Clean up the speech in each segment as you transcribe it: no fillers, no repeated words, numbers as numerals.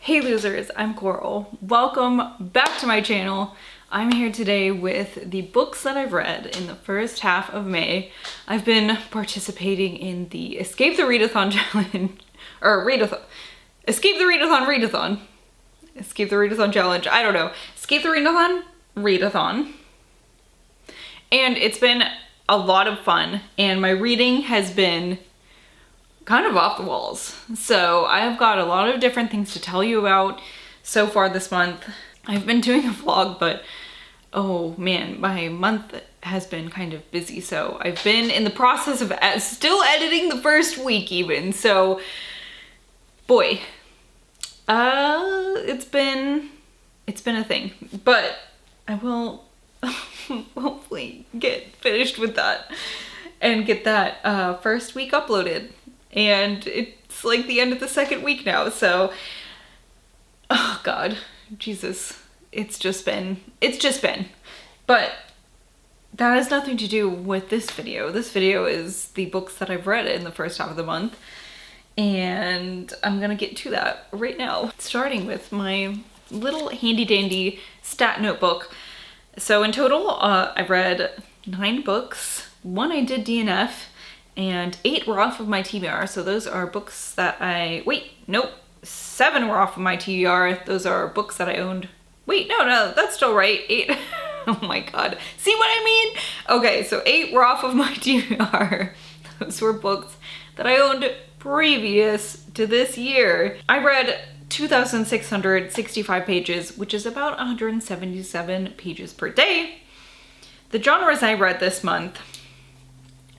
Hey losers, I'm Coral. Welcome back to my channel. I'm here today with the books that I've read in the first half of May. I've been participating in the Escape the Readathon challenge, or Readathon. Escape the Readathon Readathon. Escape the Readathon challenge, I don't know. Escape the Readathon Readathon. And it's been a lot of fun, and my reading has been kind of off the walls. So I've got a lot of different things to tell you about so far this month. I've been doing a vlog, but oh man, my month has been kind of busy. So I've been in the process of still editing the first week even. So boy, it's been a thing, but I will hopefully get finished with that and get that first week uploaded. And it's like the end of the second week now, so oh god, Jesus, it's just been. But that has nothing to do with this video. This video is the books that I've read in the first half of the month, and I'm gonna get to that right now, starting with my little handy dandy stat notebook. So in total, I've read 9 books. 1 I did DNF, and 8 were off of my TBR. So those are books that wait, nope. 7 were off of my TBR. Those are books that I owned. Wait, no, that's still right. 8. Oh my god. See what I mean? Okay, so 8 were off of my TBR. Those were books that I owned previous to this year. I read 2,665 pages, which is about 177 pages per day. The genres I read this month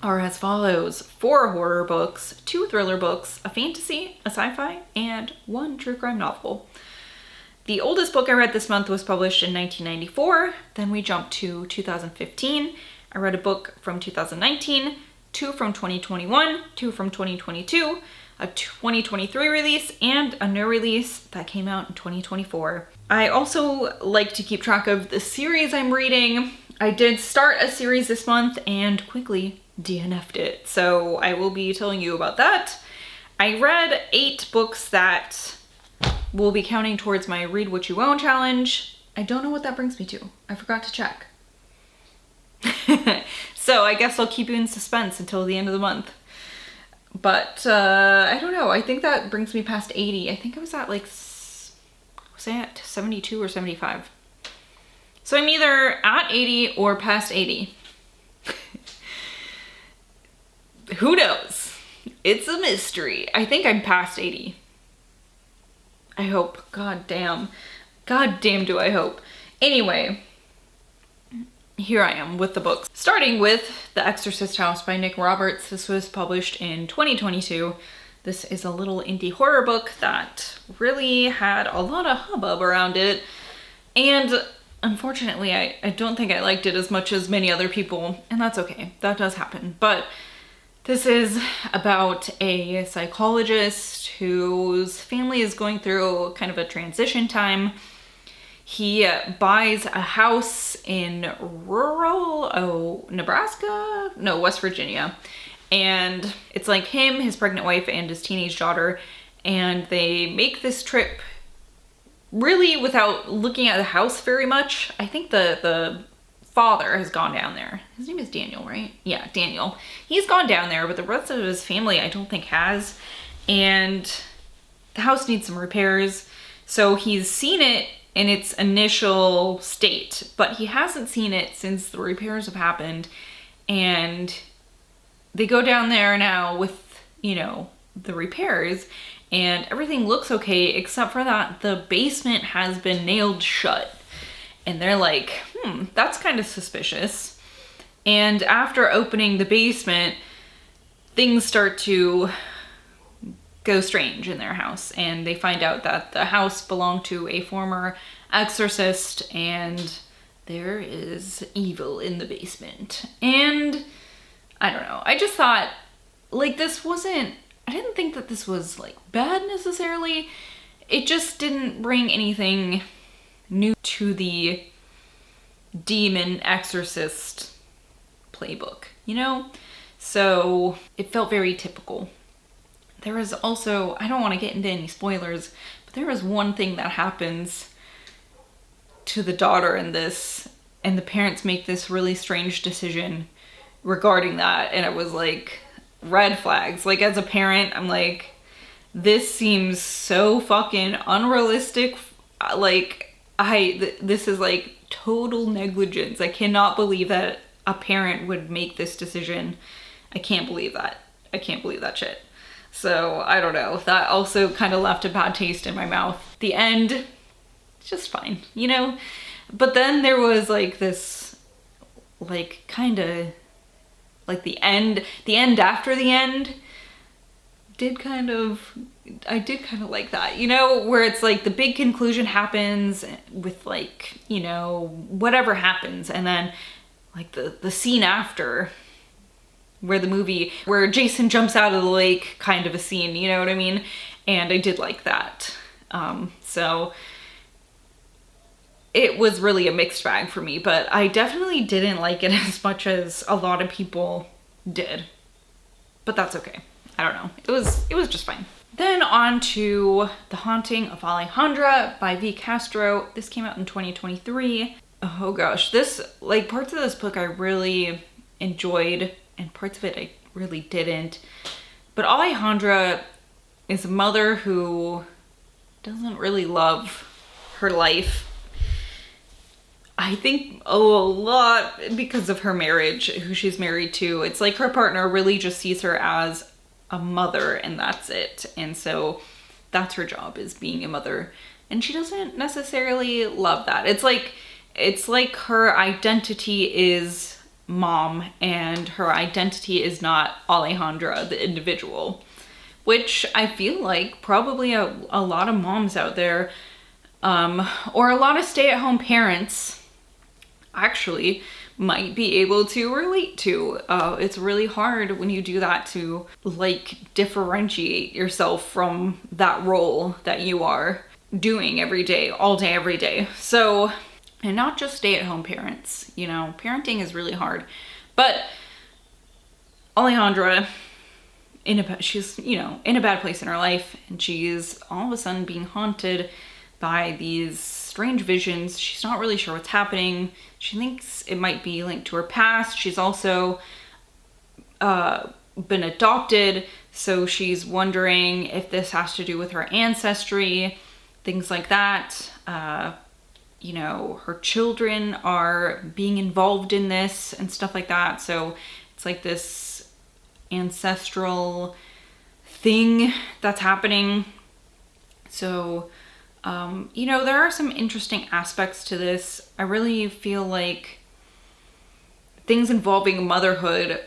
are as follows: 4 horror books, 2 thriller books, a fantasy, a sci-fi, and 1 true crime novel. The oldest book I read this month was published in 1994. Then we jumped to 2015. I read a book from 2019, 2 from 2021, 2 from 2022, a 2023 release, and a new release that came out in 2024. I also like to keep track of the series I'm reading. I did start a series this month and quickly DNF'd it, so I will be telling you about that. I read 8 books that will be counting towards my Read What You Own challenge. I don't know what that brings me to. I forgot to check. So I guess I'll keep you in suspense until the end of the month. But I don't know. I think that brings me past 80. I think I was at like, was I at 72 or 75? So I'm either at 80 or past 80. Who knows? It's a mystery. I think I'm past 80. I hope. God damn. God damn do I hope. Anyway, here I am with the books. Starting with The Exorcist House by Nick Roberts. This was published in 2022. This is a little indie horror book that really had a lot of hubbub around it. And unfortunately, I don't think I liked it as much as many other people. And that's okay. That does happen. But this is about a psychologist whose family is going through kind of a transition time. He buys a house in rural, Nebraska? No, West Virginia. And it's like him, his pregnant wife, and his teenage daughter. And they make this trip really without looking at the house very much. I think the father has gone down there. His name is Daniel, right? Yeah, Daniel. He's gone down there, but the rest of his family I don't think has. And the house needs some repairs. So he's seen it in its initial state, but he hasn't seen it since the repairs have happened. And they go down there now with, the repairs, and everything looks okay, except for that the basement has been nailed shut. And they're like, that's kind of suspicious. And after opening the basement, things start to go strange in their house. And they find out that the house belonged to a former exorcist, and there is evil in the basement. And I don't know. I just thought, like, I didn't think that this was, like, bad necessarily. It just didn't bring anything new to the demon exorcist playbook, So it felt very typical. There was also, I don't want to get into any spoilers, but there is one thing that happens to the daughter in this, and the parents make this really strange decision regarding that, and it was like red flags. Like, as a parent, I'm like, this seems so fucking unrealistic. Like, this is like total negligence. I cannot believe that a parent would make this decision. I can't believe that. I can't believe that shit. So, I don't know. That also kind of left a bad taste in my mouth. The end, it's just fine, you know? But then there was like this, like, kind of, like the end after the end I did kind of like that, you know, where it's like the big conclusion happens with, like, you know, whatever happens, and then like the scene after, where Jason jumps out of the lake, kind of a scene, you know what I mean? And I did like that. So it was really a mixed bag for me, but I definitely didn't like it as much as a lot of people did. But that's okay. I don't know. It was just fine. Then on to The Haunting of Alejandra by V. Castro. This came out in 2023. Oh gosh, this, like, parts of this book I really enjoyed, and parts of it I really didn't. But Alejandra is a mother who doesn't really love her life. I think a lot because of her marriage, who she's married to. It's like her partner really just sees her as a mother, and that's it. And so that's her job, is being a mother. And she doesn't necessarily love that. It's like her identity is mom, and her identity is not Alejandra, the individual. Which I feel like probably a lot of moms out there, or a lot of stay-at-home parents, actually might be able to relate to. It's really hard when you do that to, like, differentiate yourself from that role that you are doing every day, all day, every day. So, and not just stay-at-home parents, you know, parenting is really hard. But Alejandra, she's, you know, in a bad place in her life, and she's all of a sudden being haunted by these strange visions. She's not really sure what's happening. She thinks it might be linked to her past. She's also been adopted, so she's wondering if this has to do with her ancestry, things like that. You know, her children are being involved in this and stuff like that. So it's like this ancestral thing that's happening. So you know, there are some interesting aspects to this. I really feel like things involving motherhood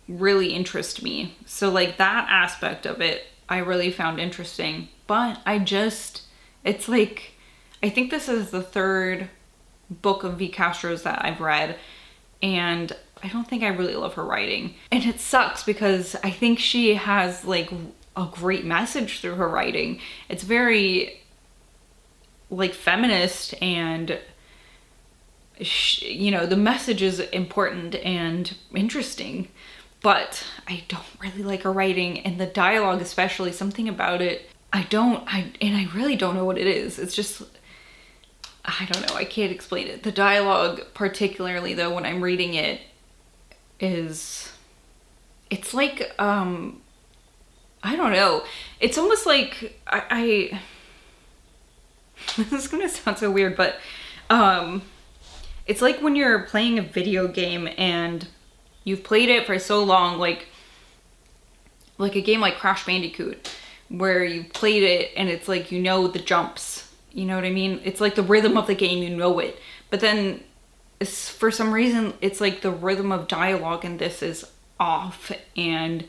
really interest me. So, like, that aspect of it, I really found interesting. But it's like, I think this is the third book of V. Castro's that I've read, and I don't think I really love her writing. And it sucks because I think she has, like, a great message through her writing. It's very, like, feminist, and you know, the message is important and interesting, but I don't really like her writing, and the dialogue especially, something about it, I really don't know what it is. It's just, I don't know, I can't explain it. The dialogue, particularly though, when I'm reading it, it's like, I don't know, it's almost like, this is gonna sound so weird, but it's like when you're playing a video game and you've played it for so long, like a game like Crash Bandicoot, where you played it and it's like, you know, the jumps, you know what I mean? It's like the rhythm of the game, you know it. But then for some reason, it's like the rhythm of dialogue in this is off, and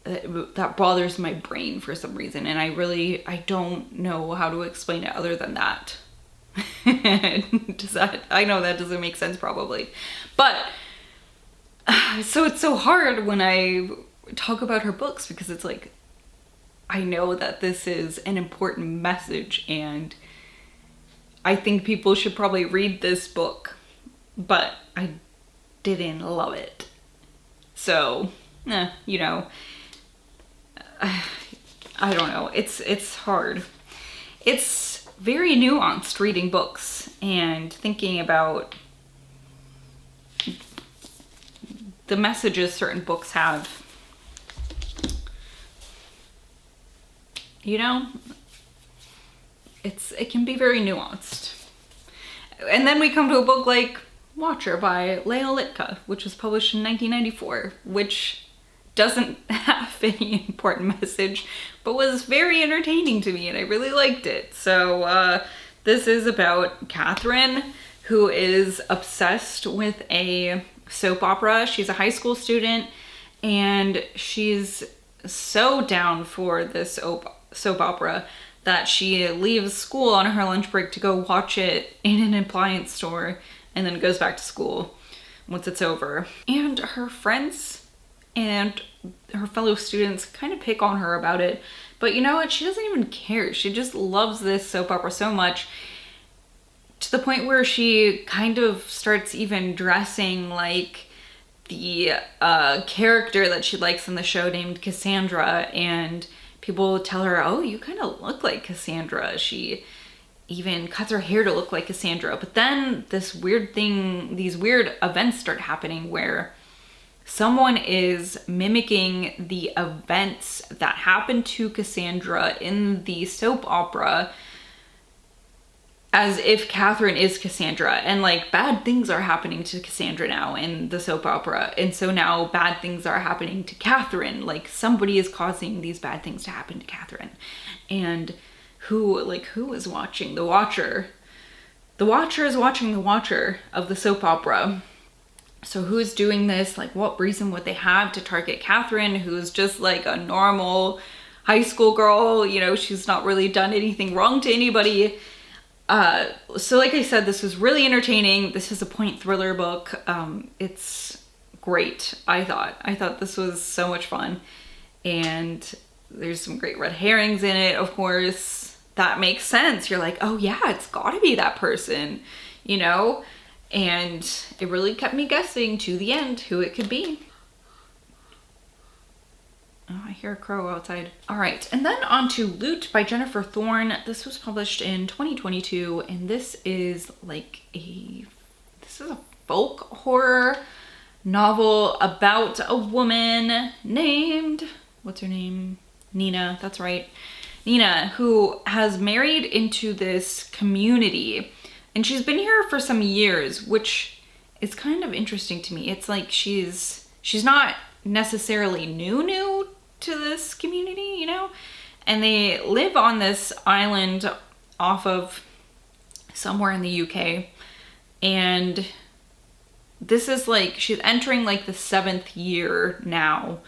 that bothers my brain for some reason, and I don't know how to explain it other than that. I know that doesn't make sense probably, but so it's so hard when I talk about her books, because it's like, I know that this is an important message, and I think people should probably read this book, but I didn't love it. So, you know, I don't know, it's hard. It's very nuanced reading books and thinking about the messages certain books have. You know, it can be very nuanced. And then we come to a book like Watcher by Lael, which was published in 1994, which doesn't have any important message, but was very entertaining to me and I really liked it. So this is about Catherine, who is obsessed with a soap opera. She's a high school student and she's so down for this soap opera that she leaves school on her lunch break to go watch it in an appliance store and then goes back to school once it's over. And her friends and her fellow students kind of pick on her about it, but you know what? She doesn't even care. She just loves this soap opera so much, to the point where she kind of starts even dressing like the character that she likes in the show named Cassandra, and people tell her, oh, you kind of look like Cassandra. She even cuts her hair to look like Cassandra. But then these weird events start happening where someone is mimicking the events that happened to Cassandra in the soap opera as if Catherine is Cassandra, and like bad things are happening to Cassandra now in the soap opera, and so now bad things are happening to Catherine, like somebody is causing these bad things to happen to Catherine. And who is watching? The Watcher. The Watcher is watching the Watcher of the soap opera. So who's doing this? Like, what reason would they have to target Catherine, who's just like a normal high school girl? You know, she's not really done anything wrong to anybody. So like I said, this was really entertaining. This is a point thriller book. It's great, I thought this was so much fun. And there's some great red herrings in it, of course. That makes sense. You're like, oh yeah, it's gotta be that person, you know? And it really kept me guessing to the end who it could be. Oh, I hear a crow outside. All right, and then on to Lute by Jennifer Thorne. This was published in 2022, and this is a folk horror novel about a woman named, what's her name? Nina, that's right. Nina, who has married into this community, and she's been here for some years, which is kind of interesting to me. It's like she's not necessarily new to this community, you know? And they live on this island off of somewhere in the UK. And this is like, she's entering like the 7th year now.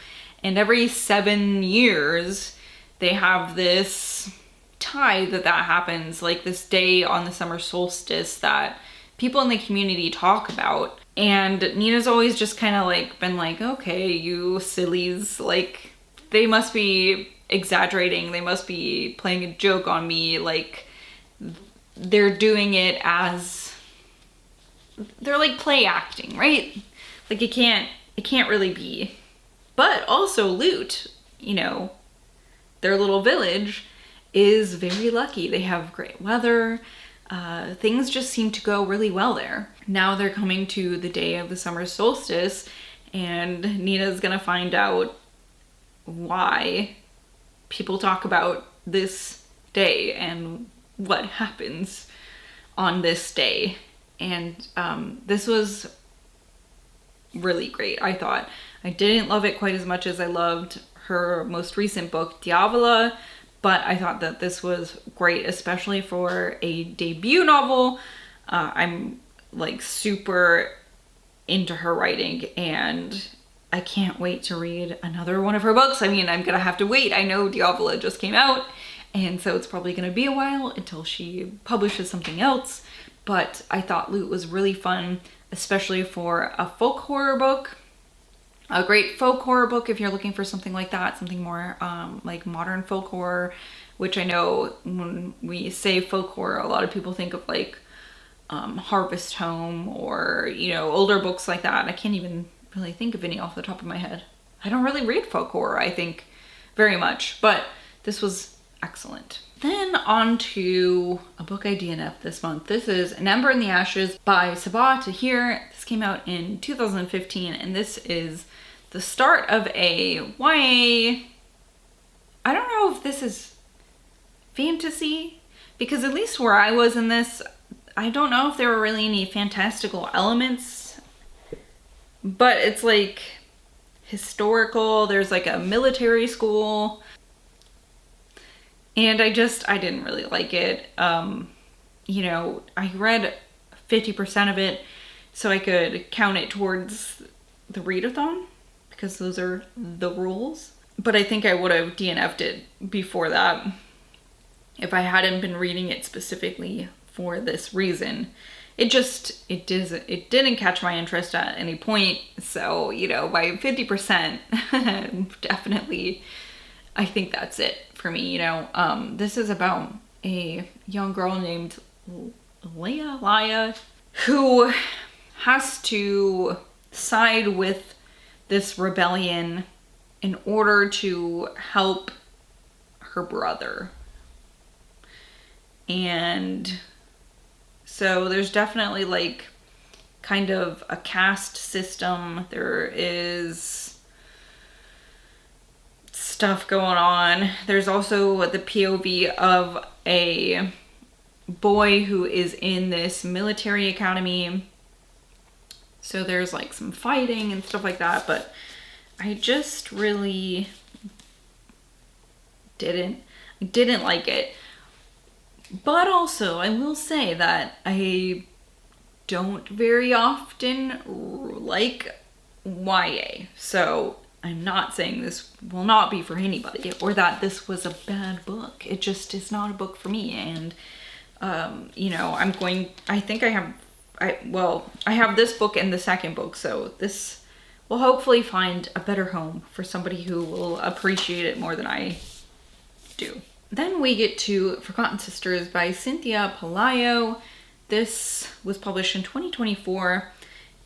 And every 7 years, they have this tide that happens, like this day on the summer solstice that people in the community talk about. And Nina's always just kind of like been like, okay, you sillies, like, they must be exaggerating. They must be playing a joke on me. Like, they're doing it as, they're like play acting, right? Like it can't really be. But also Lute, you know, their little village is very lucky. They have great weather. Things just seem to go really well there. Now they're coming to the day of the summer solstice, and Nina's gonna find out why people talk about this day and what happens on this day. And this was really great, I thought. I didn't love it quite as much as I loved her most recent book, Diavola, but I thought that this was great, especially for a debut novel. I'm like super into her writing, and I can't wait to read another one of her books. I mean, I'm gonna have to wait. I know Diavola just came out, and so it's probably gonna be a while until she publishes something else. But I thought Lute was really fun, especially for a folk horror book. A great folk horror book if you're looking for something like that, something more like modern folk horror, which I know when we say folk horror, a lot of people think of like Harvest Home or, you know, older books like that. I can't even really think of any off the top of my head. I don't really read folk horror, I think, very much. But This was excellent. Then on to a book I DNF'd this month. This is An Ember in the Ashes by Sabaa, Tahir. This came out in 2015, and this is the start of a YA. I don't know if this is fantasy, because at least where I was in this, I don't know if there were really any fantastical elements, but it's like historical. There's like a military school, and I didn't really like it. You know, I read 50% of it so I could count it towards the readathon, because those are the rules. But I think I would have DNF'd it before that if I hadn't been reading it specifically for this reason. It didn't catch my interest at any point. So, you know, by 50%, definitely, I think that's it for me, you know. This is about a young girl named Lael, who has to side with this rebellion in order to help her brother. And so there's definitely like kind of a caste system. There is stuff going on. There's also the POV of a boy who is in this military academy. So there's like some fighting and stuff like that, but I just really didn't like it. But also, I will say that I don't very often like YA. So I'm not saying this will not be for anybody, or that this was a bad book. It just is not a book for me. And, you know, I have this book and the second book, so this will hopefully find a better home for somebody who will appreciate it more than I do. Then we get to Forgotten Sisters by Cynthia, Pelayo. This was published in 2024,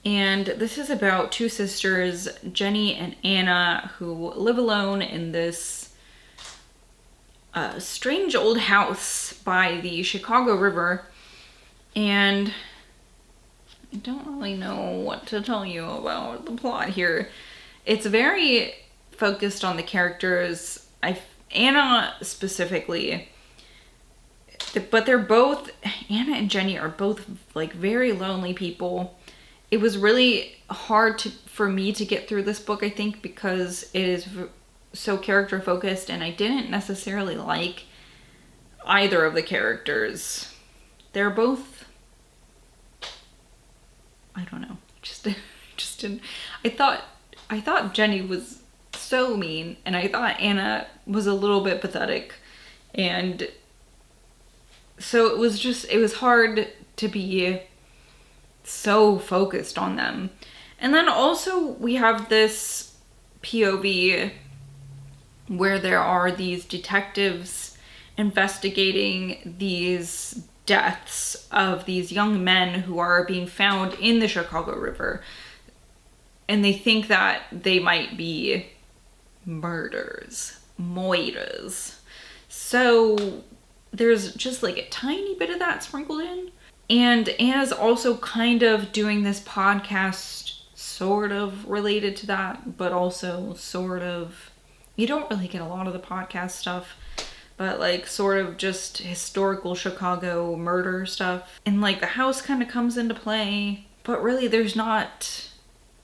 and this is about two sisters, Jenny and Anna, who live alone in this strange old house by the Chicago River. And I don't really know what to tell you about the plot here. It's very focused on the characters. Anna specifically, but they're both, Anna and Jenny are both like very lonely people. It was really hard for me to get through this book, I think, because it is so character focused, and I didn't necessarily like either of the characters. They're both, I don't know, just didn't. I thought Jenny was so mean, and I thought Anna was a little bit pathetic, and so it was hard to be so focused on them. And then also we have this POV where there are these detectives investigating these deaths of these young men who are being found in the Chicago River, and they think that they might be murders. So there's just like a tiny bit of that sprinkled in. And Anna's also kind of doing this podcast sort of related to that, but also sort of, you don't really get a lot of the podcast stuff, but like sort of just historical Chicago murder stuff. And like the house kind of comes into play, but really there's not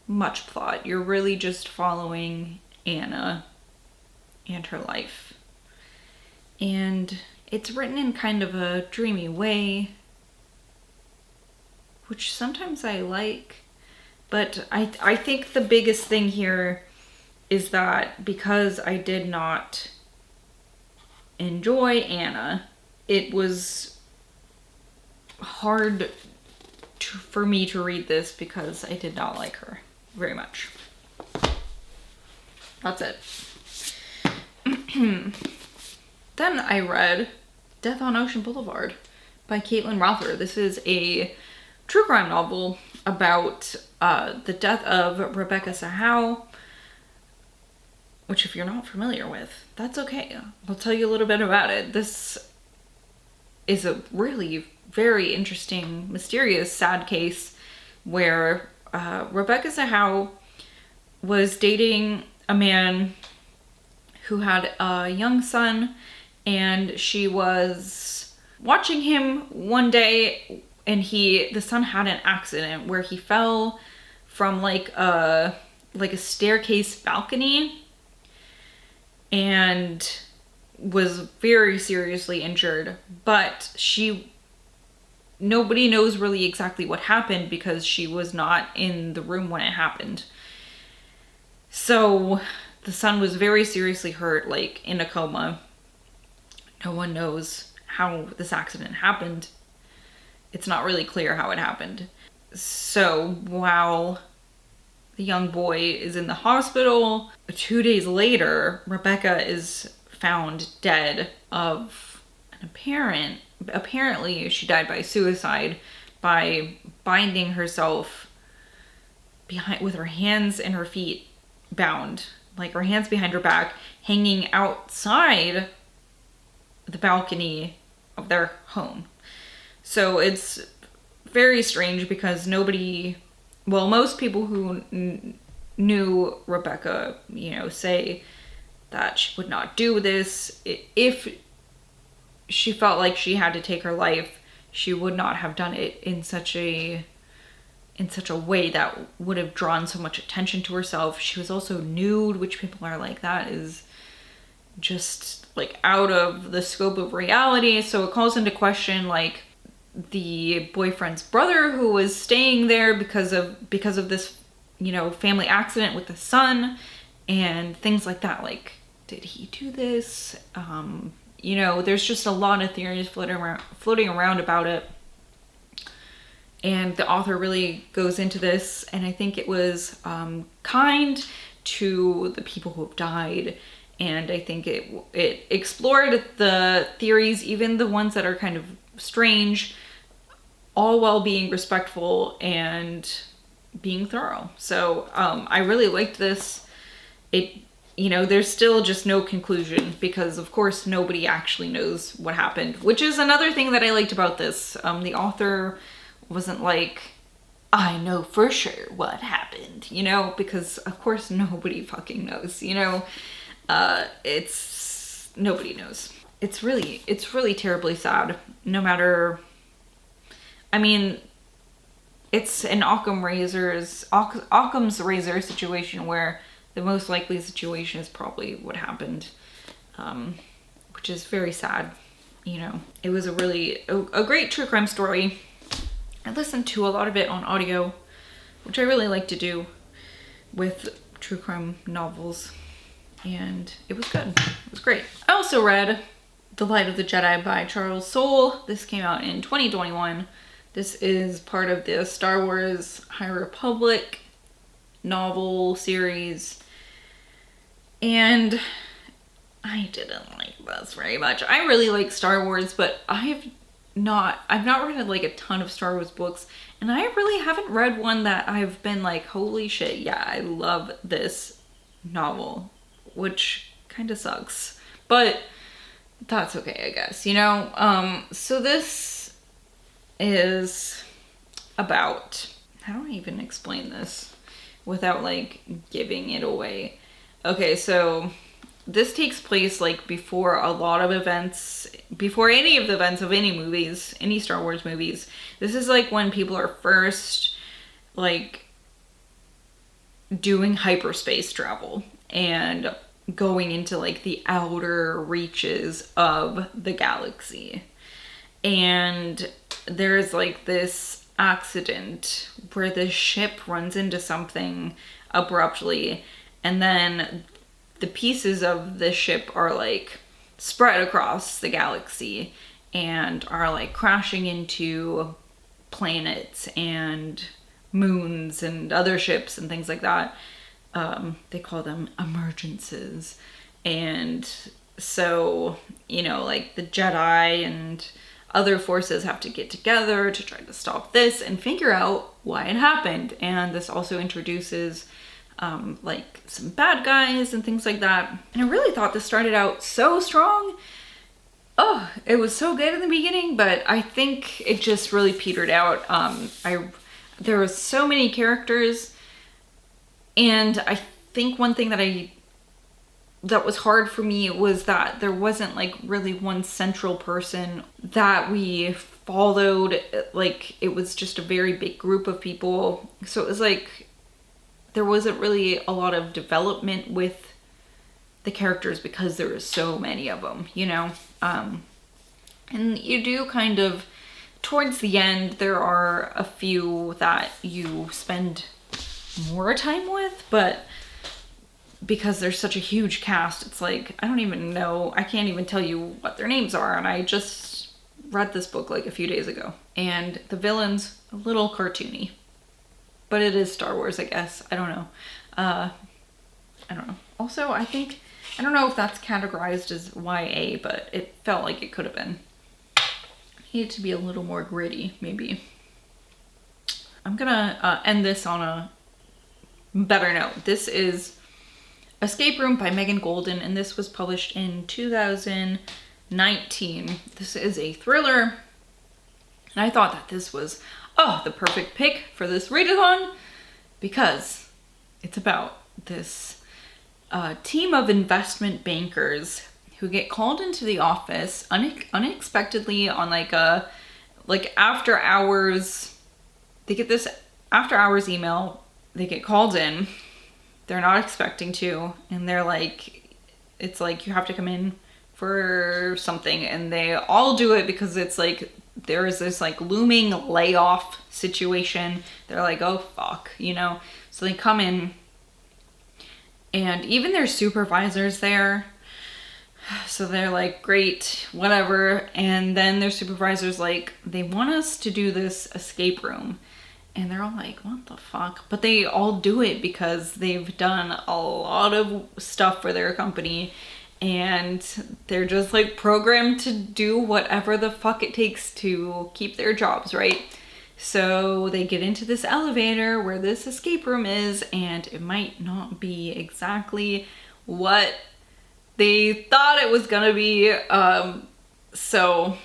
much plot. You're really just following Anna and her life. And it's written in kind of a dreamy way, which sometimes I like. But I think the biggest thing here is that because I did not enjoy Anna, it was hard for me to read this because I did not like her very much. That's it. Then I read Death on Ocean Boulevard by Rother. This is a true crime novel about the death of Rebecca Soule, which if you're not familiar with, that's okay. I'll tell you a little bit about it. This is a really very interesting, mysterious, sad case where Rebecca Sahau was dating a man who had a young son, and she was watching him one day, and the son had an accident where he fell from like a staircase balcony and was very seriously injured, but nobody knows really exactly what happened because she was not in the room when it happened. So the son was very seriously hurt, like in a coma. No one knows how this accident happened. It's not really clear how it happened. So while the young boy is in the hospital, 2 days later, Rebecca is found dead of an apparently she died by suicide by binding herself with her hands and her feet bound, like her hands behind her back, hanging outside the balcony of their home. So it's very strange because most people who knew Rebecca, say that she would not do this. If she felt like she had to take her life, she would not have done it in such a way that would have drawn so much attention to herself. She was also nude, which people are like, that is just like out of the scope of reality. So it calls into question like the boyfriend's brother who was staying there because of this, family accident with the son and things like that. Like, did he do this? There's just a lot of theories floating around about it. And the author really goes into this, and I think it was kind to the people who have died. And I think it explored the theories, even the ones that are kind of strange, all while being respectful and being thorough. So I really liked this. There's still just no conclusion because, of course, nobody actually knows what happened, which is another thing that I liked about this. The author wasn't like, I know for sure what happened, because of course nobody fucking knows, nobody knows. It's really terribly sad. No matter, it's an Occam's razor situation where the most likely situation is probably what happened, which is very sad. It was a great true crime story. I listened to a lot of it on audio, which I really like to do with true crime novels, and it was good. It was great. I also read The Light of the Jedi by Charles Soule. This came out in 2021. This is part of the Star Wars High Republic novel series, and I didn't like this very much. I really like Star Wars, but I've not read like a ton of Star Wars books, and I really haven't read one that I've been like, holy shit, yeah, I love this novel, which kind of sucks, but that's okay, I guess, so this is about, how do I even explain this without like giving it away? Okay, so this takes place like before any of the events of any Star Wars movies. This is like when people are first like doing hyperspace travel and going into like the outer reaches of the galaxy. And there's like this accident where the ship runs into something abruptly, and then the pieces of the ship are like spread across the galaxy and are like crashing into planets and moons and other ships and things like that. They call them emergences. And so, like the Jedi and other forces have to get together to try to stop this and figure out why it happened. And this also introduces like some bad guys and things like that. And I really thought this started out so strong. Oh, it was so good in the beginning, but I think it just really petered out. There were so many characters, and I think one thing that was hard for me was that there wasn't like really one central person that we followed. Like, it was just a very big group of people. So it was like, there wasn't really a lot of development with the characters because there were so many of them, you know? And you do kind of, towards the end, there are a few that you spend more time with, but because there's such a huge cast, it's like, I don't even know, I can't even tell you what their names are, and I just read this book like a few days ago. And the villain's a little cartoony, but it is Star Wars, I guess. I don't know. I don't know. Also, I don't know if that's categorized as YA, but it felt like it could have been. It needed to be a little more gritty, maybe. I'm gonna end this on a better note. This is Escape Room by Megan Goldin, and this was published in 2019. This is a thriller, and I thought that this was, the perfect pick for this readathon, because it's about this team of investment bankers who get called into the office unexpectedly on like after hours. They get this after hours email. They get called in. They're not expecting to, and they're like, it's like, you have to come in for something, and they all do it because it's like, there is this like looming layoff situation. They're like, oh fuck, you know? So they come in, and even their supervisor's there. So they're like, great, whatever. And then their supervisor's like, they want us to do this escape room. And they're all like, what the fuck? But they all do it because they've done a lot of stuff for their company. And they're just like programmed to do whatever the fuck it takes to keep their jobs, right? So they get into this elevator where this escape room is, and it might not be exactly what they thought it was gonna be. So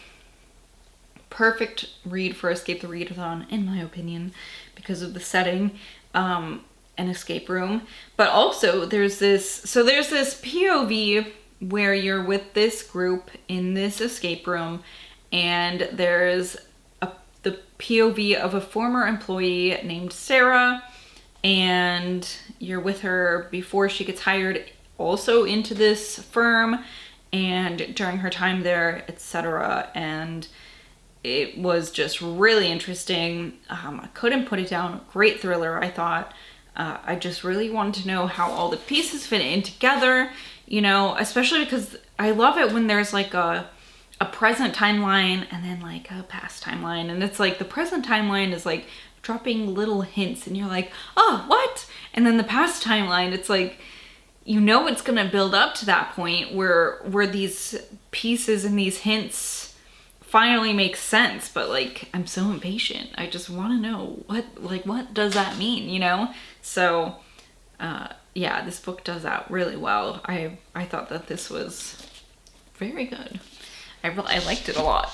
perfect read for Escape the Readathon, in my opinion, because of the setting, an escape room. But also there's this POV where you're with this group in this escape room, and there's the POV of a former employee named Sarah, and you're with her before she gets hired also into this firm and during her time there, etc. And it was just really interesting. I couldn't put it down. Great thriller, I thought. I just really wanted to know how all the pieces fit in together, you know, especially because I love it when there's like a present timeline and then like a past timeline. And it's like the present timeline is like dropping little hints and you're like, oh, what? And then the past timeline, it's like, you know, it's gonna build up to that point where these pieces and these hints finally make sense, but like, I'm so impatient. I just want to know what does that mean, you know? So yeah, this book does that really well. I thought that this was very good. I liked it a lot.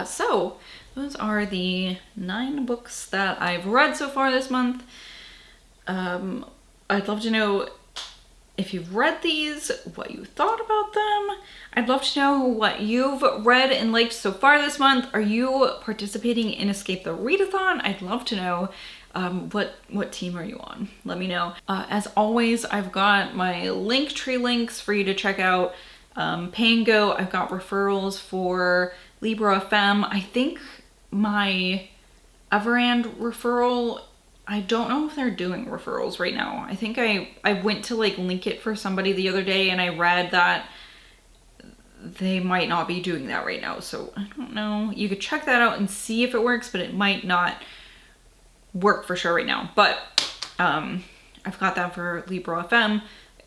So those are the 9 books that I've read so far this month. I'd love to know if you've read these, what you thought about them. I'd love to know what you've read and liked so far this month. Are you participating in Escape the Readathon? I'd love to know. What team are you on? Let me know. As always, I've got my Linktree links for you to check out. Pango, I've got referrals for Libra FM. I think my Everand referral, I don't know if they're doing referrals right now. I think I went to like link it for somebody the other day and I read that they might not be doing that right now. So I don't know. You could check that out and see if it works, but it might not work for sure right now. But I've got that for Libra FM.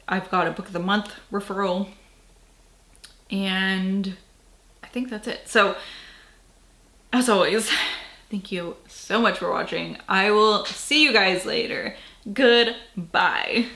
I've got a Book of the Month referral. And I think that's it. So as always, thank you so much for watching. I will see you guys later. Goodbye.